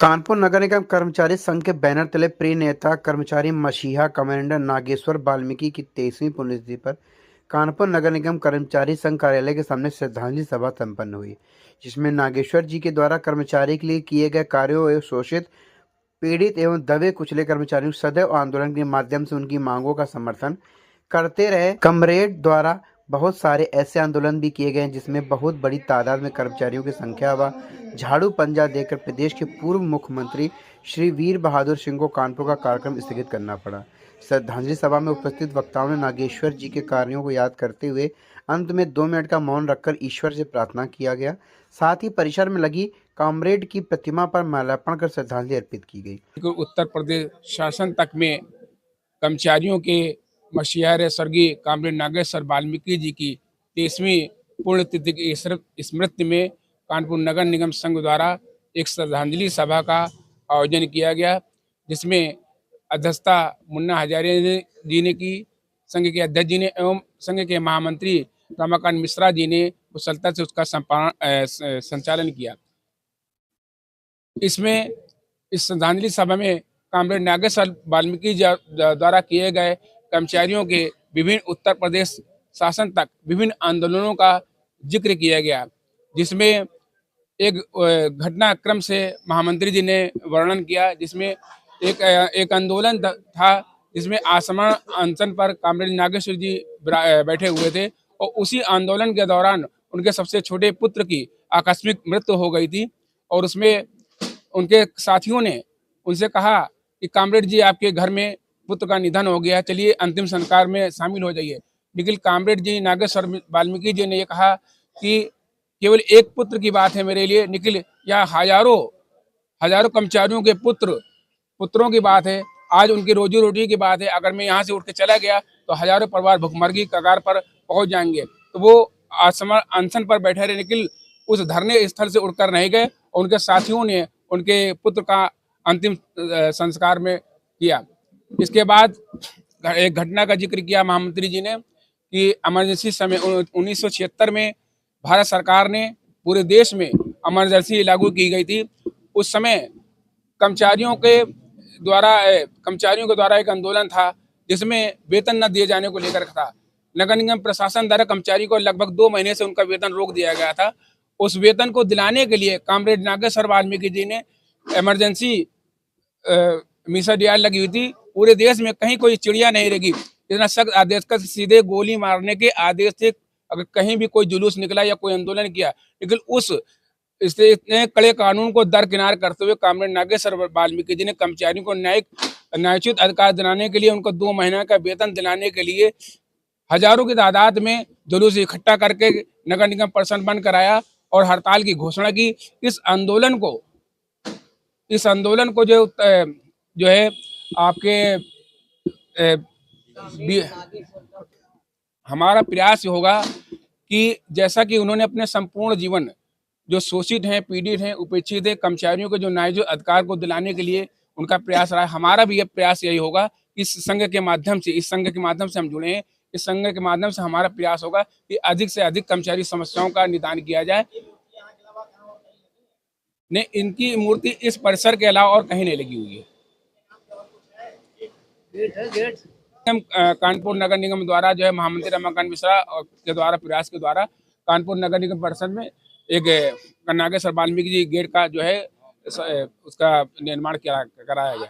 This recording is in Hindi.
कानपुर नगर निगम कर्मचारी संघ के बैनर तले प्रिय नेता कर्मचारी मसीहा कमांडर नागेश्वर वाल्मीकि की 23वीं पुण्यतिथि पर कानपुर नगर निगम कर्मचारी संघ कार्यालय के सामने श्रद्धांजलि सभा संपन्न हुई, जिसमें नागेश्वर जी के द्वारा कर्मचारी के लिए किए गए कार्यों एवं शोषित, पीड़ित एवं दबे कुचले कर्मचारियों सदैव आंदोलन के माध्यम से उनकी मांगों का समर्थन करते रहे। कमरेड द्वारा बहुत सारे ऐसे आंदोलन भी किए गए जिसमें बहुत बड़ी तादाद में कर्मचारियों की संख्या व झाड़ू पंजा देकर प्रदेश के पूर्व मुख्यमंत्री श्री वीर बहादुर सिंह को कानपुर का कार्यक्रम स्थगित करना पड़ा। श्रद्धांजलि सभा में उपस्थित वक्ताओं ने नागेश्वर जी के कार्यों को याद करते हुए अंत में 2 मिनट का मौन रखकर ईश्वर से प्रार्थना किया गया। साथ ही परिसर में लगी कॉमरेड की प्रतिमा पर माल्यार्पण कर श्रद्धांजलि अर्पित की गई। उत्तर प्रदेश शासन तक में कर्मचारियों के मसीहा स्वर्गीय कॉमरेड नागेश्वर वाल्मीकि जी की 23वीं पुण्यतिथि की स्मृति में कानपुर नगर निगम संघ द्वारा एक श्रद्धांजलि सभा का आयोजन किया गया, जिसमें अध्यक्षता मुन्ना हजारे जी ने की, संघ के अध्यक्ष जी ने एवं संघ के महामंत्री रमाकांत मिश्रा जी ने कुशलता से उसका संचालन किया। इसमें इस श्रद्धांजलि सभा में कॉमरेड नागेश्वर वाल्मीकि द्वारा किए गए कर्मचारियों के विभिन्न उत्तर प्रदेश शासन तक विभिन्न आंदोलनों का जिक्र किया गया, जिसमें एक घटनाक्रम से महामंत्री जी ने वर्णन किया, जिसमें एक आंदोलन था जिसमें आसमान अनशन पर कॉमरेड नागेश्वर जी बैठे हुए थे और उसी आंदोलन के दौरान उनके सबसे छोटे पुत्र की आकस्मिक मृत्यु हो गई थी और उसमें उनके साथियों ने उनसे कहा कि कॉमरेड जी आपके घर में पुत्र का निधन हो गया, चलिए अंतिम संस्कार में शामिल हो जाइए। लेकिन कॉमरेड जी नागेश्वर वाल्मीकि जी ने ये कहा कि केवल एक पुत्र की बात है मेरे लिए, निखिल या हजारों कर्मचारियों के पुत्रों की बात है। आज उनकी रोजी रोटी की बात है। अगर मैं यहाँ से उठ के चला गया तो हजारों परिवार भुखमरी कगार पर पहुंच जाएंगे। तो वो आसमान अनशन पर बैठे रहे, निखिल उस धरने स्थल से उठकर नहीं गए और उनके साथियों ने उनके पुत्र का अंतिम संस्कार में किया। इसके बाद एक घटना का जिक्र किया महामंत्री जी ने कि इमरजेंसी समय 1976 में भारत सरकार ने पूरे देश में इमरजेंसी लागू की गई थी। उस समय कर्मचारियों के द्वारा एक आंदोलन था जिसमें वेतन न दिए जाने को लेकर था। नगर निगम प्रशासन द्वारा कर्मचारी को लगभग 2 महीने से उनका वेतन रोक दिया गया था। उस वेतन को दिलाने के लिए कॉमरेड नागेश्वर वाल्मीकि जी ने इमरजेंसी मिशन डियाल लगी हुई थी। पूरे देश में कहीं कोई चिड़िया नहीं रहेगी, इतना सख्त आदेश का सीधे गोली मारने के आदेश थे अगर कहीं भी कोई जुलूस निकला या कोई आंदोलन किया। लेकिन इससे इतने कड़े कानून को दरकिनार करते हुए कॉमरेड नागेश्वर वाल्मीकि जी ने कर्मचारियों को न्यायोचित अधिकार दिलाने के लिए, उनको 2 महीने का वेतन दिलाने के लिए हजारों की तादाद में जुलूस इकट्ठा करके नगर निगम परिसर बंद कराया और हड़ताल की घोषणा की। इस आंदोलन को जो है आपके हमारा प्रयास होगा कि जैसा कि उन्होंने अपने संपूर्ण जीवन जो शोषित हैं, पीड़ित हैं, उपेक्षित हैं, कर्मचारियों के जो न्याय अधिकार को दिलाने के लिए उनका प्रयास रहा है, हमारा भी ये प्रयास यही होगा कि इस संघ के माध्यम से हम जुड़े हैं। इस संघ के माध्यम से हमारा प्रयास होगा कि अधिक से अधिक कर्मचारी समस्याओं का निदान किया जाए। नहीं, इनकी मूर्ति इस परिसर के अलावा और कहीं नहीं लगी हुई है। कानपुर नगर निगम द्वारा जो है महामंत्री रमाकांत मिश्रा के द्वारा प्रयास के द्वारा कानपुर नगर निगम परिषद में एक नागेश्वर वाल्मीकि जी गेट का जो है उसका निर्माण कराया गया।